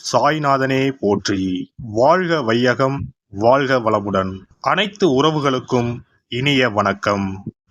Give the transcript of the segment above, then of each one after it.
சாய்நாதனே போற்றி. வாழ்க வையகம், வாழ்க வளமுடன். அனைத்து உறவுகளுக்கும் இனிய வணக்கம்.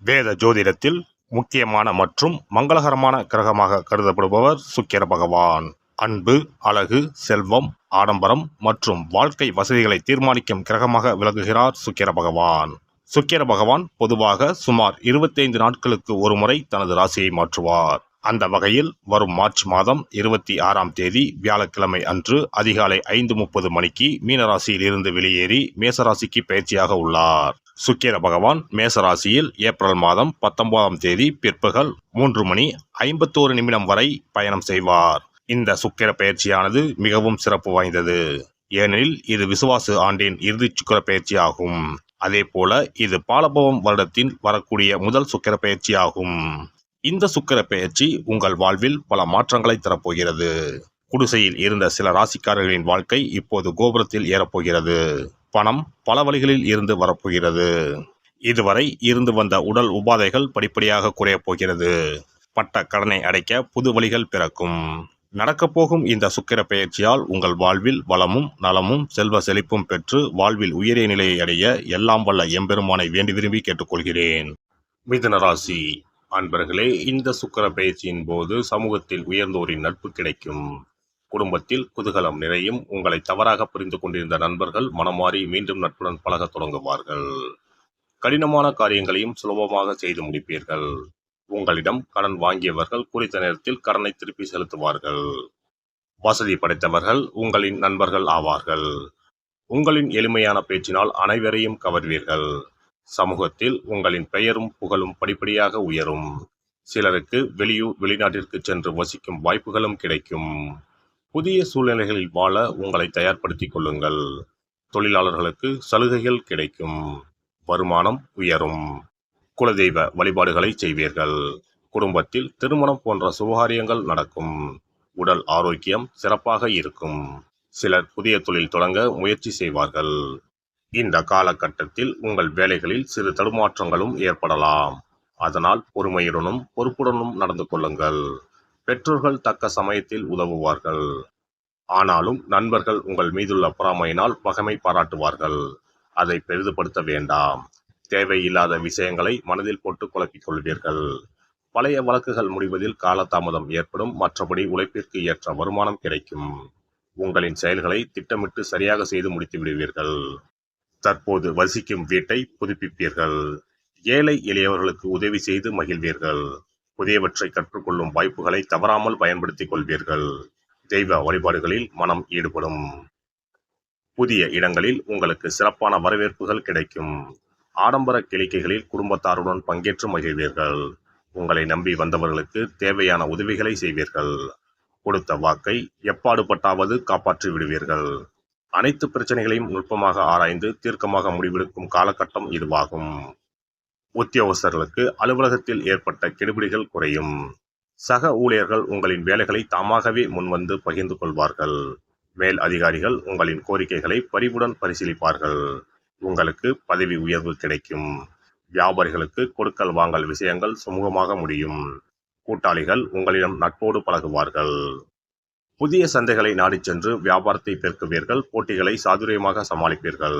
வேத ஜோதிடத்தில் முக்கியமான மற்றும் மங்களகரமான கிரகமாக கருதப்படுபவர் சுக்கிர பகவான். அன்பு, அழகு, செல்வம், ஆடம்பரம் மற்றும் வாழ்க்கை வசதிகளை தீர்மானிக்கும் கிரகமாக விளங்குகிறார் சுக்கிர பகவான். சுக்கிர பகவான் பொதுவாக சுமார் 25 நாட்களுக்கு ஒருமுறை தனது ராசியை மாற்றுவார். அந்த வகையில் வரும் மார்ச் மாதம் 26ஆம் தேதி வியாழக்கிழமை அன்று அதிகாலை 5:30 மணிக்கு மீனராசியில் இருந்து வெளியேறி மேசராசிக்கு பயிற்சியாக உள்ளார். சுக்கிர பகவான் மேசராசியில் ஏப்ரல் மாதம் 19ஆம் தேதி பிற்பகல் 3:51 வரை பயணம் செய்வார். இந்த சுக்கிர பயிற்சியானது மிகவும் சிறப்பு வாய்ந்தது. ஏனெனில் இது விசுவாசு ஆண்டின் இறுதி சுக்கிர பயிற்சி ஆகும். அதே போல இது பாலபவம் வருடத்தின் வரக்கூடிய முதல் சுக்கிர பயிற்சி ஆகும். இந்த சுக்கிர பெயர்ச்சி உங்கள் வாழ்வில் பல மாற்றங்களை தரப்போகிறது. குடிசையில் இருந்த சில ராசிக்காரர்களின் வாழ்க்கை இப்போது கோபுரத்தில் ஏறப்போகிறது. பணம் பல வழிகளில் இருந்து வரப்போகிறது. இதுவரை இருந்து வந்த உடல் உபாதைகள் படிப்படியாக குறையப் போகிறது. பட்ட கடனை அடைக்க புது வழிகள் பிறக்கும். நடக்கப்போகும் இந்த சுக்கிர பெயர்ச்சியால் உங்கள் வாழ்வில் வளமும் நலமும் செல்வ செழிப்பும் பெற்று வாழ்வில் உயரிய நிலையை அடைய எல்லாம் வல்ல எம்பெருமானை வேண்டி விரும்பி கேட்டுக்கொள்கிறேன். மிதுன ராசி அன்பர்களே, இந்த சுக்கிர பயிற்சியின் போது சமூகத்தில் உயர்ந்தோரின் நட்பு கிடைக்கும். குடும்பத்தில் குதூகலம் நிறையும். உங்களை தவறாக புரிந்து கொண்டிருந்த நண்பர்கள் மனமாறி மீண்டும் நட்புடன் பழக தொடங்குவார்கள். கடினமான காரியங்களையும் சுலபமாக செய்து முடிப்பீர்கள். உங்களிடம் கடன் வாங்கியவர்கள் குறித்த நேரத்தில் கடனை திருப்பி செலுத்துவார்கள். வசதி படைத்தவர்கள் உங்களின் நண்பர்கள் ஆவார்கள். உங்களின் எளிமையான பேச்சினால் அனைவரையும் கவர்வீர்கள். சமூகத்தில் உங்களின் பெயரும் புகழும் படிப்படியாக உயரும். சிலருக்கு வெளிநாட்டிற்கு சென்று வசிக்கும் வாய்ப்புகளும் கிடைக்கும். புதிய சூழ்நிலைகளில் வாழ உங்களை தயார்படுத்திக் கொள்ளுங்கள். தொழிலாளர்களுக்கு சலுகைகள் கிடைக்கும். வருமானம் உயரும். குலதெய்வ வழிபாடுகளை செய்வீர்கள். குடும்பத்தில் திருமணம் போன்ற சுபகாரியங்கள் நடக்கும். உடல் ஆரோக்கியம் சிறப்பாக இருக்கும். சிலர் புதிய தொழில் தொடங்க முயற்சி செய்வார்கள். இந்த காலகட்டத்தில் உங்கள் வேலைகளில் சிறு தடுமாற்றங்களும் ஏற்படலாம். அதனால் பொறுமையுடனும் பொறுப்புடனும் நடந்து கொள்ளுங்கள். பெற்றோர்கள் தக்க சமயத்தில் உதவுவார்கள். ஆனாலும் நண்பர்கள் உங்கள் மீதுள்ள பொறாமையினால் பகைமை பாராட்டுவார்கள். அதை பெரிதுபடுத்த வேண்டாம். தேவையில்லாத விஷயங்களை மனதில் போட்டு குழப்பிக் கொள்வீர்கள். பழைய வழக்குகள் முடிவதில் காலதாமதம் ஏற்படும். மற்றபடி உழைப்பிற்கு ஏற்ற வருமானம் கிடைக்கும். உங்களின் செயல்களை திட்டமிட்டு சரியாக செய்து முடித்து விடுவீர்கள். தற்போது வசிக்கும் வீட்டை புதுப்பிப்பீர்கள். ஏழை எளியவர்களுக்கு உதவி செய்து மகிழ்வீர்கள். புதியவற்றை கற்றுக்கொள்ளும் வாய்ப்புகளை தவறாமல் பயன்படுத்திக் கொள்வீர்கள். தெய்வ வழிபாடுகளில் மனம் ஈடுபடும். புதிய இடங்களில் உங்களுக்கு சிறப்பான வரவேற்புகள் கிடைக்கும். ஆடம்பர கிளைக்கைகளில் குடும்பத்தாருடன் பங்கேற்று மகிழ்வீர்கள். உங்களை நம்பி வந்தவர்களுக்கு தேவையான உதவிகளை செய்வீர்கள். கொடுத்த வாக்கை எப்பாடுபட்டாவது காப்பாற்றி விடுவீர்கள். அனைத்து பிரச்சனைகளையும் நுட்பமாக ஆராய்ந்து தீர்க்கமாக முடிவெடுக்கும் காலகட்டம் இதுவாகும். உத்தியோகஸ்தர்களுக்கு அலுவலகத்தில் ஏற்பட்ட கெடுபிடிகள் குறையும். சக ஊழியர்கள் உங்களின் வேலைகளை தாமாகவே முன்வந்து பகிர்ந்து கொள்வார்கள். மேல் அதிகாரிகள் உங்களின் கோரிக்கைகளை பரிவுடன் பரிசீலிப்பார்கள். உங்களுக்கு பதவி உயர்வு கிடைக்கும். வியாபாரிகளுக்கு கொடுக்கல் வாங்கல் விஷயங்கள் சுமூகமாக முடியும். கூட்டாளிகள் உங்களிடம் நட்போடு பழகுவார்கள். புதிய சந்தைகளை நாடி சென்று வியாபாரத்தை பெருக்குவீர்கள். போட்டிகளை சாதுரியமாக சமாளிப்பீர்கள்.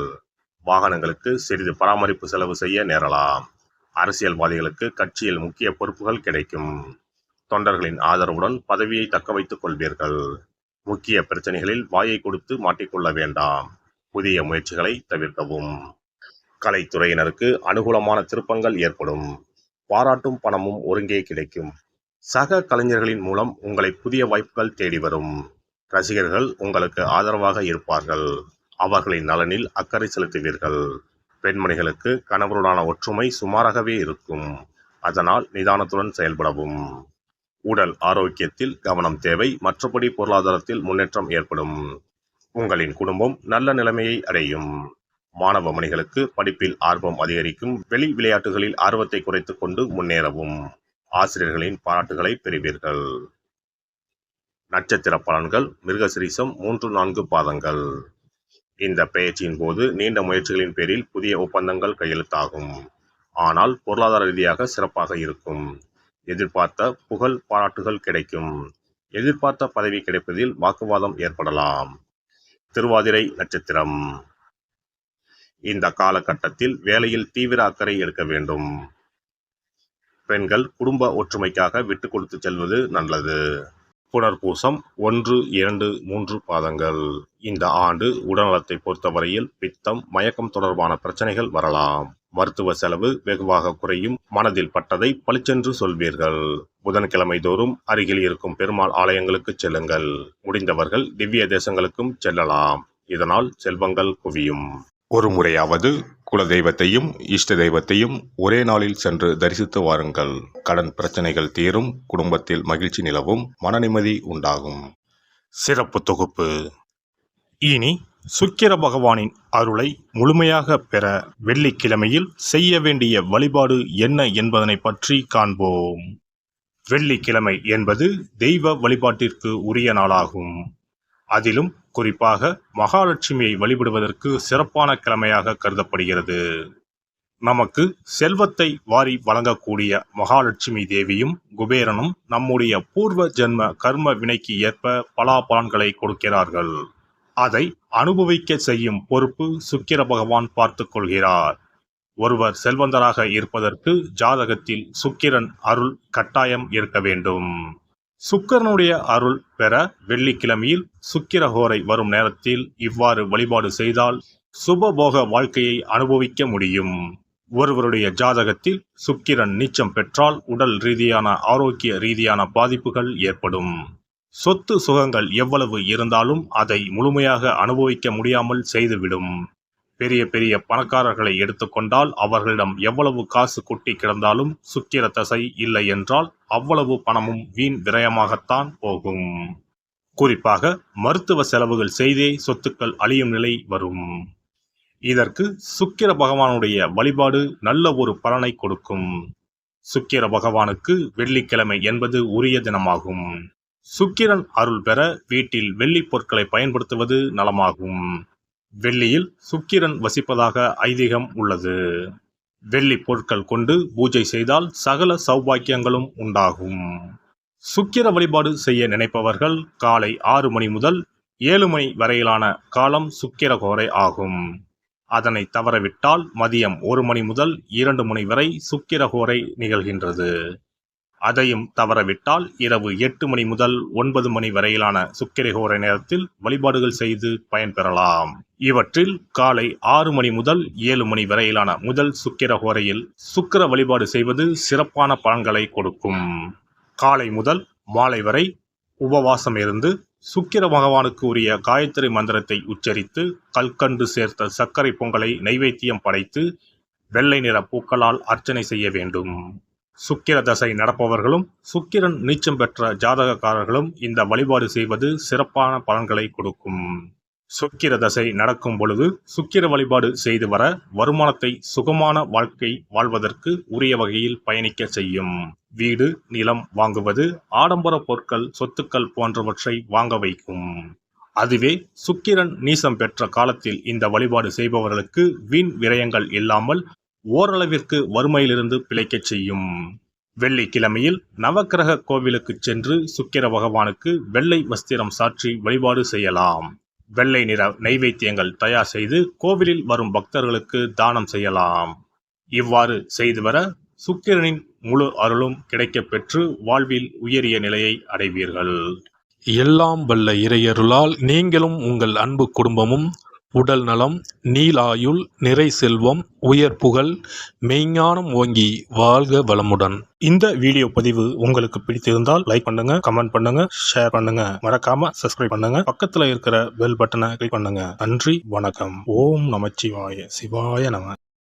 வாகனங்களுக்கு சிறிது பராமரிப்பு செலவு செய்ய நேரலாம். அரசியல்வாதிகளுக்கு கட்சியில் முக்கிய பொறுப்புகள் கிடைக்கும். தொண்டர்களின் ஆதரவுடன் பதவியை தக்க வைத்துக் கொள்வீர்கள். முக்கிய பிரச்சனைகளில் வாயை கொடுத்து மாட்டிக்கொள்ள வேண்டாம். புதிய முயற்சிகளை தவிர்க்கவும். கலைத்துறையினருக்கு அனுகூலமான திருப்பங்கள் ஏற்படும். பாராட்டும் பணமும் ஒருங்கே கிடைக்கும். சக கலைஞர்களின் மூலம் உங்களை புதிய வாய்ப்புகள் தேடி வரும். ரசிகர்கள் உங்களுக்கு ஆதரவாக இருப்பார்கள். அவர்களின் நலனில் அக்கறை செலுத்துவீர்கள். பெண்மணிகளுக்கு கணவருடான ஒற்றுமை சுமாராகவே இருக்கும். அதனால் நிதானத்துடன் செயல்படவும். உடல் ஆரோக்கியத்தில் கவனம் தேவை. மற்றபடி பொருளாதாரத்தில் முன்னேற்றம் ஏற்படும். உங்களின் குடும்பம் நல்ல நிலைமையை அடையும். மாணவ மணிகளுக்கு படிப்பில் ஆர்வம் அதிகரிக்கும். வெளி விளையாட்டுகளில் ஆர்வத்தை குறைத்துக் கொண்டு முன்னேறவும். ஆசிரியர்களின் பாராட்டுகளை பெறுவீர்கள். நட்சத்திர பலன்கள். மிருகசிரீசம் 3-4 பாதங்கள். இந்த பெயர்ச்சியின் போது நீண்ட முயற்சிகளின் பேரில் புதிய ஒப்பந்தங்கள் கையெழுத்தாகும். ஆனால் பொருளாதார ரீதியாக சிறப்பாக இருக்கும். எதிர்பார்த்த புகழ் பாராட்டுகள் கிடைக்கும். எதிர்பார்த்த பதவி கிடைப்பதில் வாக்குவாதம் ஏற்படலாம். திருவாதிரை நட்சத்திரம். இந்த காலகட்டத்தில் வேலையில் தீவிர அக்கறை எடுக்க வேண்டும். பெண்கள் குடும்ப ஒற்றுமைக்காக விட்டு கொடுத்து செல்வது நல்லது. புனர்பூசம் 1, 2, 3 பாதங்கள். இந்த ஆண்டு உடல்நலத்தை பொறுத்தவரையில் பித்தம், மயக்கம் தொடர்பான பிரச்சனைகள் வரலாம். மருத்துவ செலவு வெகுவாக குறையும். மனதில் பட்டதை பளிச்சென்று சொல்வீர்கள். புதன்கிழமை தோறும் அருகில் இருக்கும் பெருமாள் ஆலயங்களுக்கு செல்லுங்கள். முடிந்தவர்கள் திவ்ய தேசங்களுக்கும் செல்லலாம். இதனால் செல்வங்கள் குவியும். ஒரு முறையாவது குலதெய்வத்தையும் இஷ்ட தெய்வத்தையும் ஒரே நாளில் சென்று தரிசித்து வாருங்கள். கடன் பிரச்சனைகள் தீரும். குடும்பத்தில் மகிழ்ச்சி நிலவும். மன நிம்மதி உண்டாகும். சிறப்பு தொகுப்பு. இனி சுக்கிர பகவானின் அருளை முழுமையாக பெற வெள்ளிக்கிழமையில் செய்ய வேண்டிய வழிபாடு என்ன என்பதனை பற்றி காண்போம். வெள்ளிக்கிழமை என்பது தெய்வ வழிபாட்டிற்கு உரிய நாளாகும். அதிலும் குறிப்பாக மகாலட்சுமியை வழிபடுவதற்கு சிறப்பான கிழமையாக கருதப்படுகிறது. நமக்கு செல்வத்தை வாரி வழங்கக்கூடிய மகாலட்சுமி தேவியும் குபேரனும் நம்முடைய பூர்வ ஜென்ம கர்ம வினைக்கு ஏற்ப பலாபலன்களை கொடுக்கிறார்கள். அதை அனுபவிக்க செய்யும் பொறுப்பு சுக்கிர பகவான் பார்த்து கொள்கிறார். ஒருவர் செல்வந்தராக இருப்பதற்கு ஜாதகத்தில் சுக்கிரன் அருள் கட்டாயம் இருக்க வேண்டும். சுக்கிரனுடைய அருள் பெற வெள்ளிக்கிழமையில் சுக்கிரஹோரை வரும் நேரத்தில் இவ்வாறு வழிபாடு செய்தால் சுபபோக வாழ்க்கையை அனுபவிக்க முடியும். ஒருவருடைய ஜாதகத்தில் சுக்கிரன் நீச்சம் பெற்றால் உடல் ரீதியான ஆரோக்கிய ரீதியான பாதிப்புகள் ஏற்படும். சொத்து சுகங்கள் எவ்வளவு இருந்தாலும் அதை முழுமையாக அனுபவிக்க முடியாமல் செய்துவிடும். பெரிய பெரிய பணக்காரர்களை எடுத்துக்கொண்டால் அவர்களிடம் எவ்வளவு காசு கொட்டி கிடந்தாலும் சுக்கிர தசை இல்லை என்றால் அவ்வளவு பணமும் வீண் விரயமாகத்தான் போகும். குறிப்பாக மருத்துவ செலவுகள் செய்தே சொத்துக்கள் அழியும் நிலை வரும். இதற்கு சுக்கிர பகவானுடைய வழிபாடு நல்ல ஒரு பலனை கொடுக்கும். சுக்கிர பகவானுக்கு வெள்ளிக்கிழமை என்பது உரிய தினமாகும். சுக்கிரன் அருள் பெற வீட்டில் வெள்ளி பொருட்களை பயன்படுத்துவது நலமாகும். வெள்ளியில் சுக்கிரன் வசிப்பதாக ஐதீகம் உள்ளது. வெள்ளி பொருட்கள் கொண்டு பூஜை செய்தால் சகல சௌபாக்கியங்களும் உண்டாகும். சுக்கிர வழிபாடு செய்ய நினைப்பவர்கள் காலை 6 மணி முதல் 7 மணி வரையிலான காலம் சுக்கிரஹோரை ஆகும். அதனை தவறவிட்டால் மதியம் 1 மணி முதல் 2 மணி வரை சுக்கிரஹோரை நிகழ்கின்றது. அதையும் தவறவிட்டால் இரவு 8 மணி முதல் 9 மணி வரையிலான சுக்கிரஹோரை நேரத்தில் வழிபாடுகள் செய்து பயன்பெறலாம். இவற்றில் காலை 6 மணி முதல் 7 மணி வரையிலான முதல் சுக்கிரஹோரையில் சுக்கிர வழிபாடு செய்வது சிறப்பான பலன்களை கொடுக்கும். காலை முதல் மாலை வரை உபவாசம் இருந்து சுக்கிர பகவானுக்கு உரிய காயத்ரி மந்திரத்தை உச்சரித்து கல்கண்டு சேர்த்த சர்க்கரை பொங்கலை நைவேத்தியம் படைத்து வெள்ளை நிற பூக்களால் அர்ச்சனை செய்ய வேண்டும். சுக்கிர தசை நடப்பவர்களும் சுக்கிரன் நீச்சம் பெற்ற ஜாதகக்காரர்களும் இந்த வழிபாடு செய்வது சிறப்பான பலன்களை கொடுக்கும். சுக்கிர தசை நடக்கும் பொழுது சுக்கிர வழிபாடு செய்து வர வருமானத்தை சுகமான வாழ்க்கை வாழ்வதற்கு உரிய வகையில் பயணிக்க செய்யும். வீடு, நிலம் வாங்குவது, ஆடம்பர பொருட்கள், சொத்துக்கள் போன்றவற்றை வாங்க வைக்கும். அதுவே சுக்கிரன் நீசம் பெற்ற காலத்தில் இந்த வழிபாடு செய்பவர்களுக்கு வீண் விரயங்கள் இல்லாமல் ஓரளவிற்கு வறுமையிலிருந்து பிழைக்கச் செய்யும். வெள்ளிக்கிழமையில் நவக்கிரக கோவிலுக்கு சென்று சுக்கிர பகவானுக்கு வெள்ளை வஸ்திரம் சாற்றி வழிபாடு செய்யலாம். வெள்ளை நிற நைவேத்தியங்கள் தயார் செய்து கோவிலில் வரும் பக்தர்களுக்கு தானம் செய்யலாம். இவ்வாறு செய்து வர சுக்கிரனின் முழு அருளும் கிடைக்கப் பெற்று வாழ்வில் உயரிய நிலையை அடைவீர்கள். எல்லாம் வல்ல இறையருளால் நீங்களும் உங்கள் அன்பு குடும்பமும் உடல் நலம், நீலாயுள், நிறை செல்வம், உயர் புகழ், மெய்ஞானம் ஓங்கி வாழ்க வளமுடன். இந்த வீடியோ பதிவு உங்களுக்கு பிடித்திருந்தால் லைக் பண்ணுங்க, கமெண்ட் பண்ணுங்க, ஷேர் பண்ணுங்க, மறக்காம சப்ஸ்கிரைப் பண்ணுங்க, பக்கத்துல இருக்கிற பெல் பட்டனை கிளிக் பண்ணுங்க. நன்றி, வணக்கம். ஓம் நமச்சிவாய. சிவாய நம.